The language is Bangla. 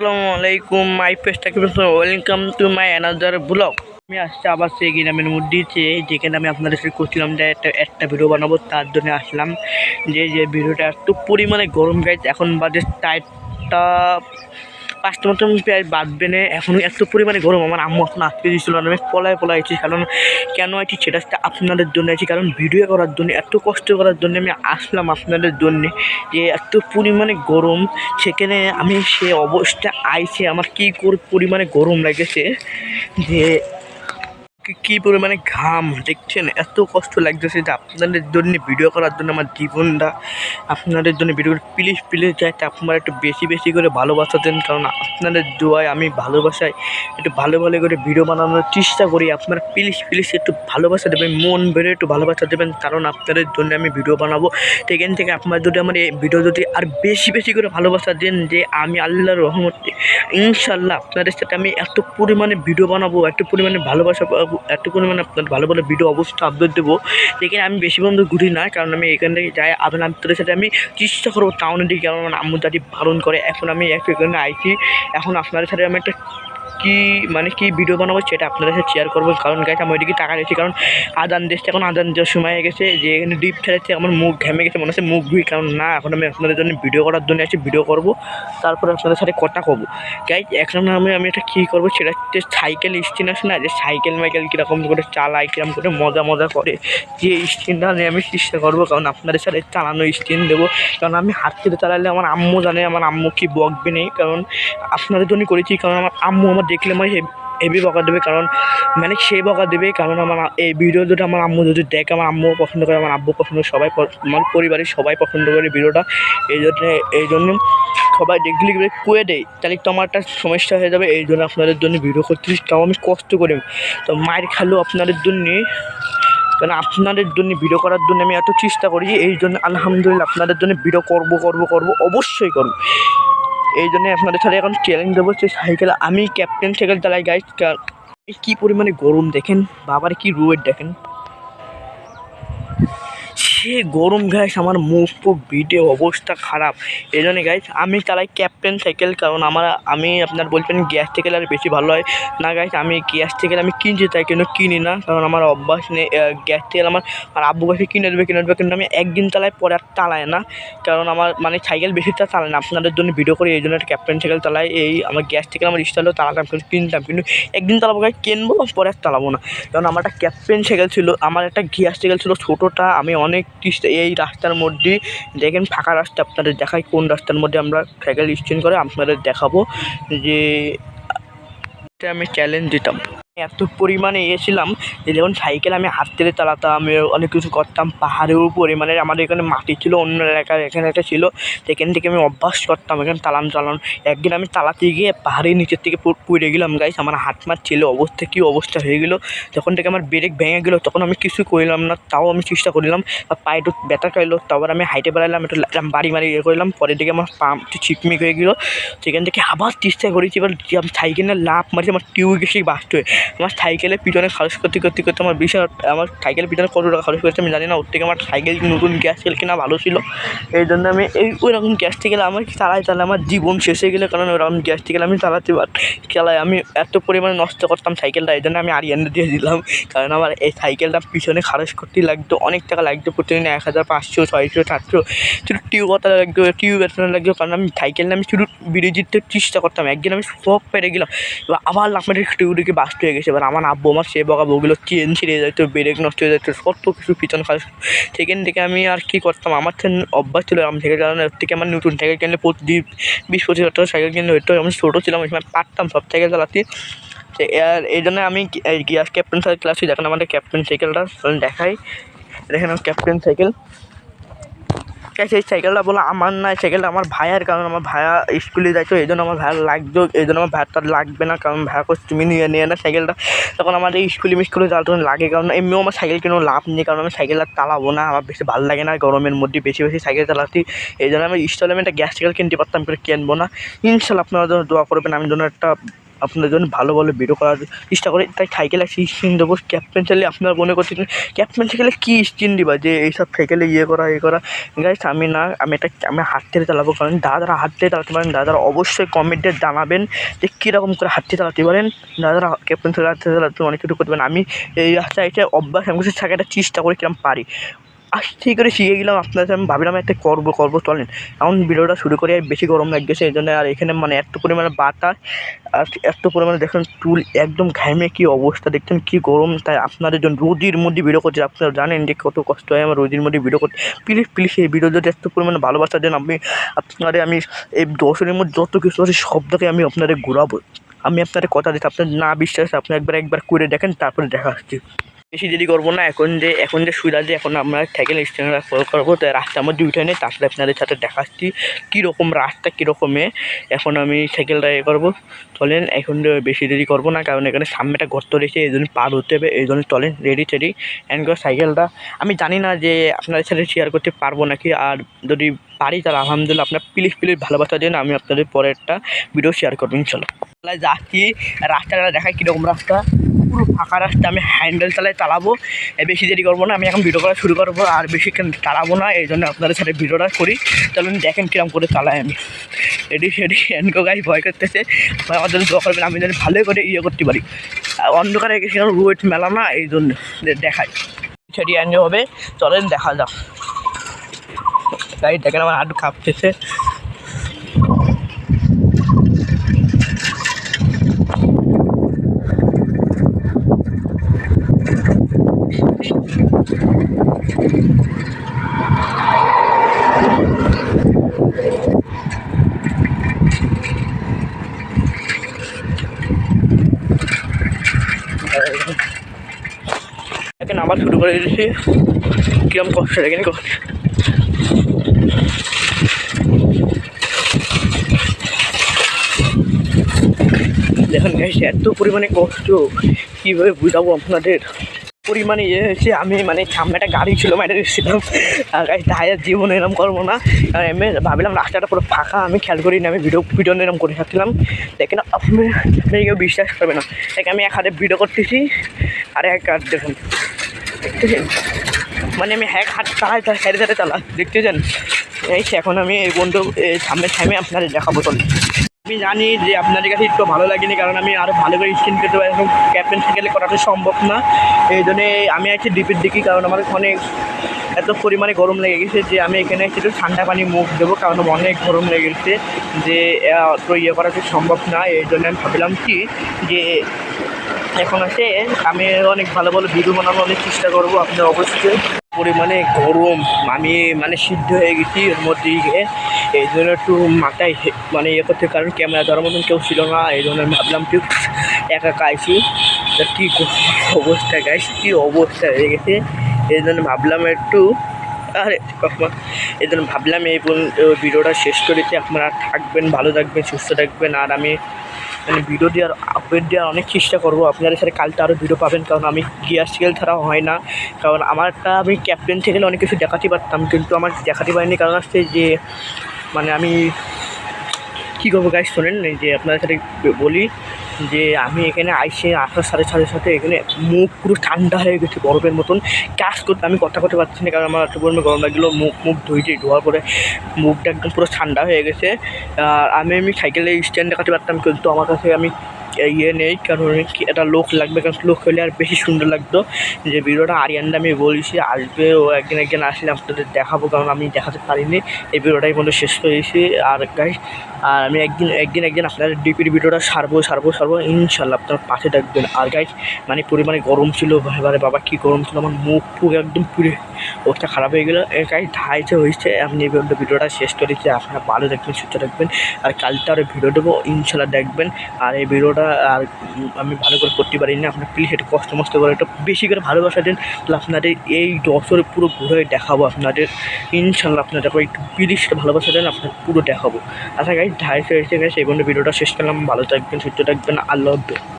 আসসালামু আলাইকুম মাই পেস্টাকে welcome to my another blog. আমি আসছি আবার সেই গ্রামের মধ্যে যেখানে আমি আপনাদের সাথে করছিলাম যে একটা ভিডিও বানাবো, তার জন্য আসলাম। যে ভিডিওটা এত পরিমাণে গরম গাইছে, এখন বাজে 5টা মতন প্রায় বাঁধবে না। এখন এত পরিমাণে গরম, আমার আম্মু এখন আসতে দিয়েছিল, আমি পলায় আছি। কারণ কেন আছি সেটা আপনাদের জন্য আছি, কারণ ভিডিও করার জন্য, এত কষ্ট করার জন্য আমি আসলাম আপনাদের জন্য। যে এত পরিমাণে গরম, সেখানে আমি সে অবস্থা আইছে, আমার কী করে পরিমাণে গরম লাগেছে, যে কী পরিমাণে ঘাম দেখছেন, এত কষ্ট লাগতেছে যে আপনাদের জন্য ভিডিও করার জন্য আমার জীবনটা আপনাদের জন্য ভিডিও প্লিজ যাতে আপনারা একটু বেশি করে ভালোবাসা দেন। কারণ আপনাদের দোয়ায় আমি ভালোবাসায় একটু ভালো করে ভিডিও বানানোর চেষ্টা করি। আপনারা প্লিজ একটু ভালোবাসা দেবেন, মন বেড়ে একটু ভালোবাসা দেবেন, কারণ আপনাদের জন্য আমি ভিডিও বানাবো। সেখান থেকে আপনারা যদি আমার এই ভিডিও যদি আর বেশি করে ভালোবাসা দেন, যে আমি আল্লাহর রহমতে ইনশাল্লাহ আপনাদের সাথে আমি এত পরিমাণে ভিডিও বানাবো, এত পরিমাণে ভালোবাসা পাবো, এত পরিমাণে আপনার ভালো ভিডিও অবশ্যই আপলোড দেবো। যেখানে আমি বেশি বন্ধু ঘুরি না, কারণ আমি এখান থেকে যাই আপনাদের সাথে আমি চেষ্টা করবো টাউনের দিকে, কারণ আমার আম্মু দাদি বারণ করে। এখন আমি এখানে আইছি, এখন আপনাদের সাথে আমি একটা কি ভিডিও বানাবো সেটা আপনাদের সাথে শেয়ার করবো। কারণ গাইছে আমি ওইদিকে টাকা দিয়েছি, কারণ আদান দিচ্ছে, এখন আদান দেওয়ার সময় হয়ে গেছে। যে এখানে ডিপ ফেলেছে, আমার মুখ ঘেমে গেছে, মনে হচ্ছে মুখ ধুই। কারণ না, এখন আমি আপনাদের জন্য ভিডিও করার জন্য আছি, ভিডিও করবো, তারপরে আপনাদের সাথে কথা কবো। গাইজ এখন আমি একটা কী করবো, সেটা হচ্ছে সাইকেল স্ট্যান্ড আছে না, যে সাইকেল কীরকম করে চালায়, কীরকম করে মজা করে, যে স্ট্যান্ডটা নিয়ে আমি চেষ্টা করবো। কারণ আপনাদের সাথে চালানো স্ট্যান্ড দেবো, কারণ আমি হাত থেকে চালালে আমার আম্মু জানে, আমার আম্মু কি বকবে নেই। কারণ আপনাদের জন্য করেছি, কারণ আমার আম্মু আমার দেখলে আমার হেভি বকা দেবে, কারণ সে বকা দেবে। কারণ আমার এই ভিডিও যদি আমার আম্মু যদি দেখে, আমার আম্মু পছন্দ করে, আমার আব্বু পছন্দ, সবাই আমার পরিবারের সবাই পছন্দ করে ভিডিওটা। এই জন্য সবাই দেখলে কুয়ে দেয়, তাহলে তো আমার একটা সমস্যা হয়ে যাবে। এই জন্য আপনাদের জন্য ভিডিও করতেছি, তাও আমি কষ্ট করি, তো মায়ের খালেও আপনাদের জন্যে, কারণ আপনাদের জন্য ভিডিও করার জন্য আমি এত চেষ্টা করি। এই জন্য আলহামদুলিল্লাহ আপনাদের জন্য ভিডিও করবো, অবশ্যই করবো। এই জন্যে আপনাদের সাথে এখন চ্যালেঞ্জ দেবো, যে সাইকেল আমি ক্যাপ্টেন সাইকেল চালাই। গাইজ কী পরিমাণে গরম দেখেন, বাবার কি রোদ দেখেন, সে গরম গাইস, আমার মুখ ভিডিও অবস্থা খারাপ। এই জন্য গাইস আমি চালাই ক্যাপ্টেন সাইকেল, কারণ আমি আপনার বলবেন গ্যাস সাইকেল আর বেশি ভালো হয় না। গাইস আমি গ্যাস সাইকেল আমি কিনতে চাই, কিন্তু কিনি না, কারণ আমার অভ্যাস নেই। গ্যাস সাইকেল আমার আব্বু কাছে কিনে দেবে, কিন্তু আমি একদিন চালাই, পরে আর চালাই না। কারণ আমার সাইকেল বেশিটা চালাই না, আপনাদের জন্য ভিডিও করি, এই জন্য একটা ক্যাপ্টেন সাইকেল চালাই। এই আমার গ্যাস সাইকেল আমার ইনস্টল হলেও চালাতাম, কিন্তু কিনতাম, কিন্তু একদিন চালাবো গাইস, কিনবো পরে আর চালাবো না। কারণ আমার একটা ক্যাপ্টেন সাইকেল ছিল, আমার একটা গ্যাস সাইকেল ছিল ছোটোটা, আমি অনেক এই রাস্তার মধ্যে দেখেন, ফাঁকা রাস্তা, আপনাদের দেখাই কোন রাস্তার মধ্যে আমরা সাইকেল স্ট্যান্ড করে আপনাদের দেখাবো, যে আমি চ্যালেঞ্জ দিতাম। এত পরিমাণে এসেছিলাম যে যখন সাইকেল আমি হাত থেকে চালাতাম, আমি অনেক কিছু করতাম পাহাড়ের উপরে। আমাদের এখানে মাটি ছিল, অন্য এলাকার এখানে একটা ছিল, সেখান থেকে আমি অভ্যাস করতাম এখানে চালান। একদিন আমি চালাতে গিয়ে পাহাড়ের নিচের থেকে পড়ে গেলাম গাইস, আমার হাত ছিল কী অবস্থা হয়ে গেলো। যখন থেকে আমার ব্রেক ভেঙে গেলো, তখন আমি কিছু করলাম না, তাও আমি চেষ্টা করলাম, পায়ে একটু ব্যথা খাইলো, তারপর আমি হাইটে বেড়ালাম, একটু বাড়ি করলাম, পরের দিকে আমার পা একটু চিকমিক হয়ে গেলো। সেখান থেকে আবার চেষ্টা করেছি, এবার সাইকেলের লাফ মারছি, আমার টিউব গেছে বাস্ট হয়ে। আমার সাইকেলের পিছনে খরচ করতে আমার আমার সাইকেলের পিছনে কত টাকা খরচ করেছে আমি জানি না। ওর থেকে আমার সাইকেল নতুন গ্যাস সাইকেল কেনা ভালো ছিল। এই জন্য আমি ওইরকম গ্যাস সাইকেল আমার চালাই আমার জীবন শেষ হয়ে গেলে, কারণ ওরকম গ্যাস সাইকেল আমি চালাই আমি এত পরিমাণে নষ্ট করতাম সাইকেলটা। এই জন্য আমি আরিয়ানে দিয়ে দিলাম, কারণ আমার এই সাইকেলটা পিছনে খরচ করতে লাগতো, অনেক টাকা লাগতো, প্রতিদিন 1500, 600, 700 শুধু টিউব লাগতো। কারণ আমি সাইকেলটা আমি শুধু বিরোধিতে চেষ্টা করতাম। একদিন আমি সব পেরে গেলাম, এবার আবার লাফাতে টিউবটিকে বাস্ট হয়ে গেছে। এবার আমার আব্বু আমার সে বকাবগুলো চেন ছিঁড়ে যেত, ব্রেক নষ্ট হয়ে যেত, কত কিছু পিছনে খাস। সেখান থেকে আমি আর কী করতাম, আমার অভ্যাস ছিল আমি সাইকেল চালানো। এর থেকে আমার নতুন সাইকেল কিনলে প্রতিদিন 20-25 হাজার টাকা সাইকেল কিনলে হতো। আমি ছোটো ছিলাম, ওই সময় পারতাম সব সাইকেল চালাতে। এই জন্য আমি গ্যাস ক্যাপ্টেন সাইকেল ক্লাসে দেখেন, আমাদের ক্যাপ্টেন সাইকেলটা দেখাই, দেখেন আমার ক্যাপ্টেন সাইকেল। সেই সাইকেলটা বলো আমার না, সাইকেলটা আমার ভাইয়ের, কারণ আমার ভাইয়া স্কুলে যাইতো, এই জন্য আমার ভাইয়ার লাগতো। এই জন্য আমার ভাইয়ার তার লাগবে না, কারণ ভাইয়া করছে তুমি নিয়ে না সাইকেলটা। তখন আমার এই স্কুলে যাওয়ার তখন লাগে, কারণ এমনিও আমার সাইকেল কোনো লাভ নেই, কারণ আমি সাইকেলটা চালাবো না, আমার বেশি ভালো লাগে না গরমের মধ্যে বেশি সাইকেল চালাতে। এই জন্য আমি ইনস্টলমেন্টে গ্যাস সাইকেল কিনতে পারতাম, কিন্তু কিনবো না। ইনশাল্লাহ আপনারা দোয়া করবেন, আমি জন্য একটা আপনাদের জন্য ভালো ভালো ভিডিও করার চেষ্টা করি, তাই সাইকেলে স্কিন দেবো। ক্যাপ্টেন চাইলে আপনারা মনে করছেন ক্যাপ্টেন সাইকেলে কী স্কিন দিবা যে এইসব সাইকেলে ইয়ে করা গাইস, আমি না, আমি হাত থেকে চালাবো। কারণ দাদারা হাত থেকে চালাতে পারেন, দাদারা অবশ্যই কমেন্টে জানাবেন যে কীরকম করে হাত থেকে চালাতে পারেন। দাদারা ক্যাপ্টেন হাত থেকে চালাতে অনেক কিছু করতে পারেন। আমি এই রাস্তায় এটা অভ্যাস আমি কিছু একটা চেষ্টা করে কিরম পারি, আস্তে করে শিখে গেলাম। আপনাদের আমি ভাবিলাম একটা করবো চলেন এখন ভিডিওটা শুরু করে। আর বেশি গরম লাগছে এই জন্য, আর এখানে মানে এত পরিমাণে বাতাস আর এত পরিমাণে দেখেন চুল একদম ঘামে কী অবস্থা, দেখছেন কী গরম। তাই আপনাদের জন্য রোদির মধ্যে ভিডিও করছি, আপনারা জানেন যে কত কষ্ট হয় আমার রোদির মধ্যে ভিডিও করতে। প্লিজ এই ভিডিও যদি এত পরিমাণে ভালোবাসা দেন, আমি এই 10 দিনের মধ্যে যত কিছু আছে সব থেকে আমি আপনাদের ঘোরাবো। আমি আপনাদের কথা দিচ্ছি, আপনার না বিশ্বাস আপনি একবার করে দেখেন, তারপরে দেখা আসছি। বেশি দেরি করবো না, এখন যে সুবিধা যে এখন আমরা সাইকেল স্ট্যান্ডটা ফলো করবো, তাই রাস্তার মধ্যে উঠে নেই, তারপরে আপনাদের সাথে দেখাচ্ছি কীরকম রাস্তা কীরকমে। এখন আমি সাইকেলটা করবো, চলেন এখন বেশি দেরি করবো না, কারণ এখানে সামনে একটা গর্ত রয়েছে, এই জন্য পার হতে হবে। এই জন্য চলেন রেডি অ্যান্ড সাইকেলটা আমি জানি না যে আপনাদের সাথে শেয়ার করতে পারবো নাকি, আর যদি পারি তাহলে আলহামদুলিল্লাহ। আপনার প্লিজ ভালোবাসা দেন, আমি আপনাদের পরে একটা ভিডিও শেয়ার করবো ইনশাল্লাহ। যাচ্ছি, রাস্তাটা দেখায় কীরকম রাস্তা, পুরো ফাঁকা রাস্তা। আমি হ্যান্ডেল চালাবো, বেশি দেরি করবো না, আমি এখন ভিডিও করা শুরু করবো। আর বেশি চালাবো না, এই জন্য আপনাদের সাথে ভিডিওটা করি। চলুন দেখেন কীরকম করে চালাই আমি। রেডি এনকো গাই ভয় করতেছে, আমাদের দোয়া করবেন আমি যেন ভালো করে করতে পারি। অন্ধকারে সেখানে রোড মেলা না, এই জন্য দেখাই সেটি এনজয় হবে। চলেন দেখা যাক। তাই দেখেন আমার হাঁটু কাঁপতেছে। দেখেন আবার শুরু করে দিয়েছি, কিরম কষ্ট দেখেন। দেখেন গাইস এত পরিমাণে কষ্ট, কীভাবে বুঝাবো আপনাদের। পরিমাণে হয়েছে, আমি সামনে একটা গাড়ি ছিল মেরে এসেছিলাম। আর গাইস টায়ার জীবনে এরম করবো না, কারণ আমি ভাবিলাম রাস্তাটা পুরো ফাঁকা, আমি খেয়াল করি না, আমি ভিডিও এরম করে থাকছিলাম। দেখেন আপনি কেউ বিশ্বাস করবে না, দেখ আমি এক হাতে ভিডিও করতেছি আর এক হাত দেখুন, দেখতেছেন আমি এক হাত চালাই তার সাইডে চালা, দেখতেছেন। এখন আমি এই বন্ধু সামনে আপনাদের দেখাবো। চল আমি জানি যে আপনাদের কাছে একটু ভালো লাগেনি, কারণ আমি আরও ভালো করে স্ক্রিন করতে পারি, এখন ক্যাপ্টেন সাইকেলে করাটা সম্ভব না। এই জন্যে আমি আছি ডিপের দিকে, কারণ আমার অনেক এত পরিমাণে গরম লেগে গেছে যে আমি এখানে একটু ঠান্ডা পানি মুখ দেবো, কারণ অনেক গরম লেগে গেছে যে তো করা তো সম্ভব না। এই জন্য আমি ভাবলাম কি যে এখন আছে আমি অনেক ভালো ভিডিও বানানোর অনেক চেষ্টা করবো। আপনার অবশ্যই পরিমাণে গরম, আমি সিদ্ধ হয়ে গেছি এর মধ্যে গিয়ে, এই জন্য একটু মাথায় করতে, কারণ ক্যামেরা ধরার মতন কেউ ছিল না। এই জন্য আমি ভাবলাম কি একা আইছি, কী অবস্থা গাইস, কী অবস্থা হয়ে গেছে। এই জন্য ভাবলাম একটু এই জন্য ভাবলাম এই ভিডিওটা শেষ করেছি। আপনারা থাকবেন, ভালো থাকবেন, সুস্থ থাকবেন। আর আমি ভিডিও দেওয়ার আপডেট দেওয়ার অনেক চেষ্টা করবো আপনাদের সাথে। কালকে আরও ভিডিও পাবেন, কারণ আমি গিয়ার সাইকেল ছাড়া হয় না, কারণ আমারটা আমি ক্যাপ্টেন সাইকেলে অনেক কিছু দেখাতে পারতাম, কিন্তু আমার দেখাতে পারিনি। কারণ হচ্ছে যে আমি কী করবো গাইস, শোনেন যে আপনাদের সাথে বলি যে আমি এখানে আসার সাথে এখানে মুখ পুরো ঠান্ডা হয়ে গেছে বরফের মতন। কাজ করতে আমি কথা করতে পারছি না, কারণ আমার এত পরিমাণে গরম লাগছিলো। মুখ ধোয়ার পরে মুখটা একদম পুরো ঠান্ডা হয়ে গেছে। আর আমি সাইকেলে স্ট্যান্ড দেখাতে পারতাম, কিন্তু আমার কাছে আমি নেই, কারণ একটা লোক লাগবে, কারণ লোক হলে আর বেশি সুন্দর লাগতো। যে ভিডিওটা আরিয়ানটা আমি বলছি আসবে, ও একদিন আসলে আপনাদের দেখাবো, কারণ আমি দেখাতে পারিনি। এই ভিডিওটাই পর্যন্ত শেষ করেছি। আর গাইস আর আমি একদিন আপনাদের ডিপির ভিডিওটা সারবো ইনশাল্লাহ, আপনার পাশে থাকবেন। আর গাইস পরিমাণে গরম ছিল, বাবা কী গরম ছিল, আমার মুখ একদম পুরো অবস্থা খারাপ হয়ে গেলো। গাইস ধাইছে হয়েছে, আপনি এই ভিডিওটা শেষ করেছি। আপনারা ভালো থাকবেন, সুস্থ থাকবেন। আর কালকে আরও ভিডিও দেবো ইনশাল্লাহ, দেখবেন। আর এই ভিডিওটা আর আমি ভালো করে করতে পারি না, আপনার প্লিজ একটু কষ্ট করে একটু বেশি করে ভালোবাসা দেন, তাহলে আপনাদের এই দশরে পুরো ঘুরে দেখাবো আপনাদের ইনশাল্লাহ। আপনাদের একটু প্লিজ ভালোবাসা দেন, আপনার পুরো দেখাবো। আচ্ছা গাইস ধাইছে হয়েছে গাইস, এই ভিডিওটা শেষ করলাম। ভালো থাকবেন, সুস্থ থাকবেন, আল্লাহ হাফেজ।